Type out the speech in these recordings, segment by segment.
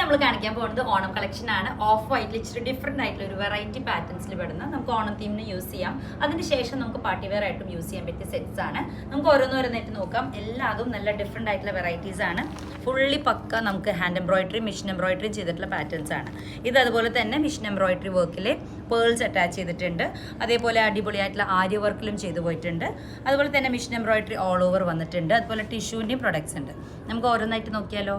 നമ്മൾ കാണിക്കാൻ പോകുന്നത് ഓണം കളക്ഷൻ ആണ്. ഓഫ് വൈറ്റിൽ ഇച്ചിരി ഡിഫറെന്റ് ആയിട്ടുള്ള ഒരു വെറൈറ്റി പാറ്റേൺസിൽ പെടുന്ന നമുക്ക് ഓണം തീമിന് യൂസ് ചെയ്യാം. അതിനുശേഷം നമുക്ക് പാർട്ടി വെയർ ആയിട്ടും യൂസ് ചെയ്യാൻ പറ്റിയ സെറ്റ്സ് ആണ്. നമുക്ക് ഓരോന്നോരോന്നായിട്ട് നോക്കാം. എല്ലാതും നല്ല ഡിഫറെന്റ് ആയിട്ടുള്ള വെറൈറ്റീസ് ആണ്. ഫുള്ളി പക്ക നമുക്ക് ഹാൻഡ് എംബ്രോയിഡറി മെഷീൻ എംബ്രോയിഡറി ചെയ്തിട്ടുള്ള പാറ്റേൺസ് ആണ്. ഇത് അതുപോലെ തന്നെ മെഷീൻ എംബ്രോയിഡറി വർക്കിൽ പേൾസ് അറ്റാച്ച് ചെയ്തിട്ടുണ്ട്. അതേപോലെ അടിപൊളിയായിട്ടുള്ള ആര്യ വർക്കിലും ചെയ്തു പോയിട്ടുണ്ട്. അതുപോലെ തന്നെ മെഷീൻ എംബ്രോയിഡറി ഓൾ ഓവർ വന്നിട്ടുണ്ട്. അതുപോലെ ടിഷ്യൂവിൻ്റെയും പ്രൊഡക്ട്സ് ഉണ്ട്. നമുക്ക് ഓരോന്നായിട്ട് നോക്കിയാലോ.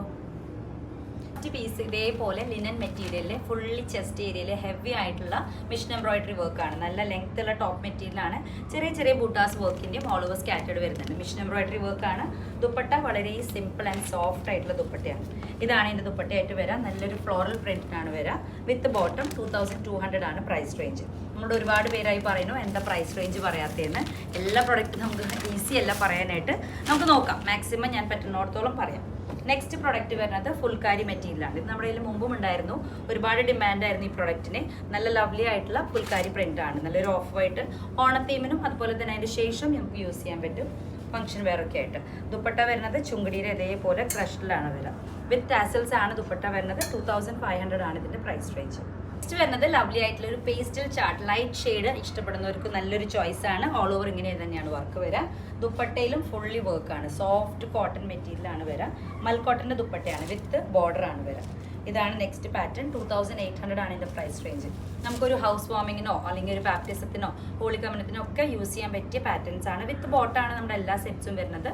പീസ് ഇതേപോലെ ലിനൻ മെറ്റീരിയലിൽ ഫുള്ളി ചെസ്റ്റ് ഏരിയയിൽ ഹെവി ആയിട്ടുള്ള മെഷീൻ എംബ്രോയിഡറി വർക്കാണ്. നല്ല ലെങ്ത് ഉള്ള ടോപ്പ് മെറ്റീരിയലാണ്. ചെറിയ ചെറിയ ബൂട്ടാസ് വർക്കിൻ്റെയും ഓൾ ഓവർ സ്കാറ്റേഡ് വരുന്നുണ്ട്. മെഷീൻ എംബ്രോയിഡറി വർക്കാണ്. ദുപ്പട്ട വളരെ സിമ്പിൾ ആൻഡ് സോഫ്റ്റ് ആയിട്ടുള്ള ദുപ്പട്ടയാണ്. ഇതാണ് ഇതിൻ്റെ ദുപ്പട്ടയായിട്ട് വരാം. നല്ലൊരു ഫ്ലോറൽ പ്രിന്റിനാണ് വരാം. വിത്ത് ബോട്ടം 2200 ആണ് പ്രൈസ് റേഞ്ച്. നമ്മളോട് ഒരുപാട് പേരായി പറയുന്നു എന്താ പ്രൈസ് റേഞ്ച് പറയാത്തതെന്ന്. എല്ലാ പ്രൊഡക്റ്റും നമുക്ക് ഈസി അല്ല പറയാനായിട്ട്. നമുക്ക് നോക്കാം. മാക്സിമം ഞാൻ പറ്റുന്നിടത്തോളം പറയാം. നെക്സ്റ്റ് പ്രൊഡക്റ്റ് വരുന്നത് ഫുൾക്കാരി മെറ്റീരിയലാണ്. ഇത് നമ്മുടെ കയ്യിൽ മുമ്പും ഉണ്ടായിരുന്നു. ഒരുപാട് ഡിമാൻഡായിരുന്നു ഈ പ്രൊഡക്റ്റിന്. നല്ല ലവ്ലി ആയിട്ടുള്ള ഫുൾക്കാരി പ്രിന്റ് ആണ്. നല്ലൊരു ഓഫ് വൈറ്റ് ഓണത്തീമിനും അതുപോലെ തന്നെ അതിൻ്റെ ശേഷം നമുക്ക് യൂസ് ചെയ്യാൻ പറ്റും ഫംഗ്ഷൻ വെയറൊക്കെ ആയിട്ട്. ദുപ്പട്ട വരുന്നത് ചുങ്കടിയുടെ ഇതേപോലെ ക്രഷ്ഡിലാണ് വരിക. വിത്ത് ടാസൽസ് ആണ് ദുപ്പട്ട വരുന്നത്. 2500 ആണ് ഇതിൻ്റെ പ്രൈസ് റേഞ്ച്. നെക്സ്റ്റ് വരുന്നത് ലവ്ലി ആയിട്ടുള്ള ഒരു പേസ്റ്റൽ ചാർട്ട് ലൈറ്റ് ഷെയ്ഡ് ഇഷ്ടപ്പെടുന്നവർക്ക് നല്ലൊരു ചോയ്സ് ആണ്. ഓൾ ഓവർ ഇങ്ങനെ തന്നെയാണ് വർക്ക് വരിക. ദുപ്പട്ടയിലും ഫുള്ളി വർക്കാണ്. സോഫ്റ്റ് കോട്ടൺ മെറ്റീരിയലാണ് വരിക. മൽക്കോട്ടൻ്റെ ദുപ്പട്ടയാണ്. വിത്ത് ബോർഡർ ആണ് വരിക. ഇതാണ് നെക്സ്റ്റ് പാറ്റേൺ. 2800 ആണ് ഇതിൻ്റെ പ്രൈസ് റേഞ്ച്. നമുക്കൊരു ഹൗസ് വാമിങ്ങിനോ അല്ലെങ്കിൽ ഒരു ബാപ്റ്റിസത്തിനോ ഹോളി കമ്മ്യൂണിറ്റിനോ ഒക്കെ യൂസ് ചെയ്യാൻ പറ്റിയ പാറ്റേൺസ് ആണ്. വിത്ത് ബോട്ടാണ് നമ്മുടെ എല്ലാ സെറ്റ്സും വരുന്നത്.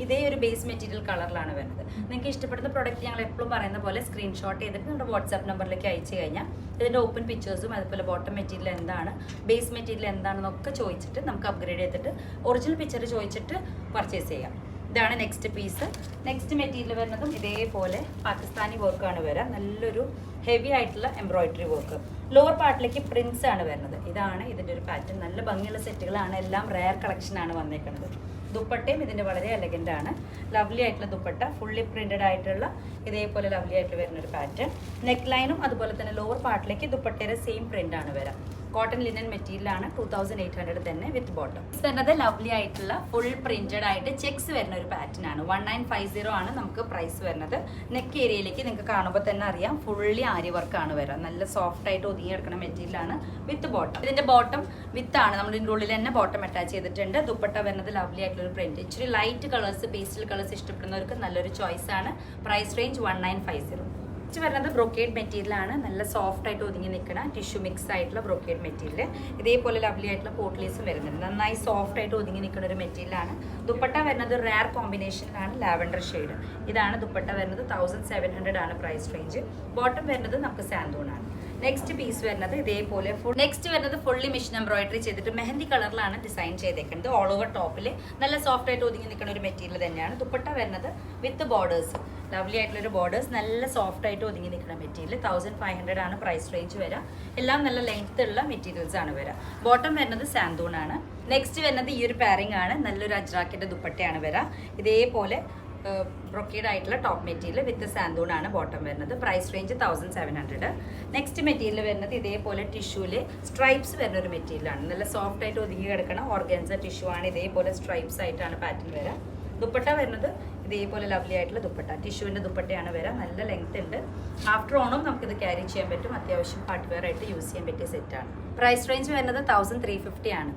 ഇതേ ഒരു ബേസ് മെറ്റീരിയൽ കളറിലാണ് വരുന്നത്. നിങ്ങൾക്ക് ഇഷ്ടപ്പെടുന്ന പ്രൊഡക്റ്റ് ഞങ്ങൾ എപ്പോഴും പറയുന്ന പോലെ സ്ക്രീൻഷോട്ട് ചെയ്തിട്ട് നമ്മുടെ വാട്സാപ്പ് നമ്പറിലേക്ക് അയച്ചു കഴിഞ്ഞാൽ ഇതിൻ്റെ ഓപ്പൺ പിക്ചേഴ്സും അതുപോലെ ബോട്ടം മെറ്റീരിയൽ എന്താണ് ബേസ് മെറ്റീരിയൽ എന്താണെന്നൊക്കെ ചോദിച്ചിട്ട് നമുക്ക് അപ്ഗ്രേഡ് ചെയ്തിട്ട് ഒറിജിനൽ പിക്ചർ ചോദിച്ചിട്ട് പർച്ചേസ് ചെയ്യാം. ഇതാണ് നെക്സ്റ്റ് പീസ്. നെക്സ്റ്റ് മെറ്റീരിയൽ വരുന്നതും ഇതേപോലെ പാകിസ്ഥാനി വർക്കാണ് വരിക. നല്ലൊരു ഹെവി ആയിട്ടുള്ള എംബ്രോയിഡറി വർക്ക്. ലോവർ പാർട്ടിലേക്ക് പ്രിന്റ്സ് ആണ് വരുന്നത്. ഇതാണ് ഇതിൻ്റെ ഒരു പാറ്റേൺ. നല്ല ഭംഗിയുള്ള സെറ്റുകളാണ്. എല്ലാം റെയർ കളക്ഷനാണ് വന്നേക്കുന്നത്. ദുപ്പട്ടയും ഇതിൻ്റെ വളരെ എലഗൻ്റ് ആണ്. ലവ്ലി ആയിട്ടുള്ള ദുപ്പട്ട ഫുള്ളി പ്രിന്റഡ് ആയിട്ടുള്ള ഇതേപോലെ ലവ്ലി ആയിട്ട് വരുന്ന ഒരു പാറ്റേൺ. നെക്ക് ലൈനും അതുപോലെ തന്നെ ലോവർ പാർട്ടിലേക്ക് ദുപ്പട്ടയുടെ സെയിം പ്രിന്റ് ആണ് വരിക. കോട്ടൺ ലിനൻ മെറ്റീരിയലാണ്. 2800 തന്നെ വിത്ത് ബോട്ടം. വരുന്നത് ലവ്ലി ആയിട്ടുള്ള ഫുൾ പ്രിന്റഡ് ആയിട്ട് ചെക്സ് വരുന്ന ഒരു പാറ്റേൺ ആണ്. 1950 ആണ് നമുക്ക് പ്രൈസ് വരുന്നത്. നെക്ക് ഏരിയയിലേക്ക് നിങ്ങൾക്ക് കാണുമ്പോൾ തന്നെ അറിയാം ഫുള്ളി ആര്യ വർക്കാണ് വരിക. നല്ല സോഫ്റ്റ് ആയിട്ട് ഒതുങ്ങി കിടക്കുന്ന മെറ്റീരിയലാണ് വിത്ത് ബോട്ടം. ഇതിന്റെ ബോട്ടം വിത്ത് ആണ്. നമ്മൾ ഇതിൻ്റെ ഉള്ളിൽ തന്നെ ബോട്ടം അറ്റാച്ച് ചെയ്തിട്ടുണ്ട്. ദുപ്പട്ട വരുന്നത് ലവ്ലി ആയിട്ടുള്ള ഒരു പ്രിന്റ്. ഇച്ചിരി ലൈറ്റ് കളേഴ്സ് പേസ്റ്റൽ കളേഴ്സ് ഇഷ്ടപ്പെടുന്നവർക്ക് നല്ലൊരു ചോയ്സ് ആണ്. Price range 1950. നെക്സ്റ്റ് വരുന്നത് ബ്രൊക്കേഡ് മെറ്റീരിയൽ ആണ്. നല്ല സോഫ്റ്റ് ആയിട്ട് ഒതുങ്ങി നിൽക്കുന്ന ടിഷ്യൂ മിക്സ് ആയിട്ടുള്ള ബ്രൊക്കേഡ് മെറ്റീരിയൽ. ഇതേപോലെ ലവ്ലി ആയിട്ടുള്ള പോട്ട്ലീസും വരുന്നുണ്ട്. നന്നായി സോഫ്റ്റ് ആയിട്ട് ഒതുങ്ങി നിൽക്കുന്ന ഒരു മെറ്റീരിയലാണ്. ദുപ്പട്ട വരുന്നത് റെയർ കോമ്പിനേഷനിലാണ് ലാവൻഡർ ഷെയ്ഡ്. ഇതാണ് ദുപ്പട്ട വരുന്നത്. 1700 ആണ് പ്രൈസ് റേഞ്ച്. ബോട്ടം വരുന്നത് നമുക്ക് സാന്തൂൺ ആണ്. നെക്സ്റ്റ് പീസ് വരുന്നത് ഇതേപോലെ നെക്സ്റ്റ് വരുന്നത് ഫുള്ളി മെഷീൻ എംബ്രോയിഡറി ചെയ്തിട്ട് മെഹന്തി കളറിലാണ് ഡിസൈൻ ചെയ്തേക്കുന്നത്. ഓൾ ഓവർ ടോപ്പിൽ നല്ല സോഫ്റ്റ് ആയിട്ട് ഒതുങ്ങി നിൽക്കുന്ന ഒരു മെറ്റീരിയൽ തന്നെയാണ്. ദുപ്പട്ട വരുന്നത് വിത്ത് ബോർഡേഴ്സ്. ലവ്ലി ആയിട്ടുള്ള ഒരു ബോർഡേഴ്സ്. നല്ല സോഫ്റ്റ് ആയിട്ട് ഒതുങ്ങി നിൽക്കുന്ന മെറ്റീരിയൽ. 1500 ആണ് പ്രൈസ് റേഞ്ച് വരിക. എല്ലാം നല്ല ലെങ്ത് ഉള്ള മെറ്റീരിയൽസ് ആണ് വരിക. ബോട്ടം വരുന്നത് സാന്തൂൺ ആണ്. നെക്സ്റ്റ് വരുന്നത് ഈ ഒരു പാരിംഗ് ആണ്. നല്ലൊരു അജ്രാക്കിന്റെ ദുപ്പട്ടയാണ് വരിക. ഇതേപോലെ ബ്രൊക്കേഡ് ആയിട്ടുള്ള ടോപ്പ് മെറ്റീരിയൽ വിത്ത് സാന്തൂൺ ആണ് ബോട്ടം വരുന്നത്. Price range 1700. നെക്സ്റ്റ് മെറ്റീരിയൽ വരുന്നത് ഇതേപോലെ ടിഷ്യൂല് സ്ട്രൈപ്സ് വരുന്ന ഒരു മെറ്റീരിയലാണ്. നല്ല സോഫ്റ്റ് ആയിട്ട് ഒതുങ്ങി കിടക്കണം ഓർഗൻസ ടിഷ്യൂ ആണ്. ഇതേപോലെ സ്ട്രൈപ്സ് ആയിട്ടാണ് പാറ്റേൺ വരിക. ദുപ്പട്ട വരുന്നത് ഇതേപോലെ ലവ്ലി ആയിട്ടുള്ള ദുപ്പട്ട. ടിഷ്യൂവിൻ്റെ ദുപ്പട്ടയാണ് വരിക. നല്ല ലെങ്ത് ഉണ്ട്. ആഫ്റ്റർ ഓണും നമുക്കിത് ക്യാരി ചെയ്യാൻ പറ്റും. അത്യാവശ്യം പാർട്ടി വെയർ ആയിട്ട് യൂസ് ചെയ്യാൻ പറ്റിയ സെറ്റാണ്. പ്രൈസ് റേഞ്ച് വരുന്നത് 1350 ആണ്.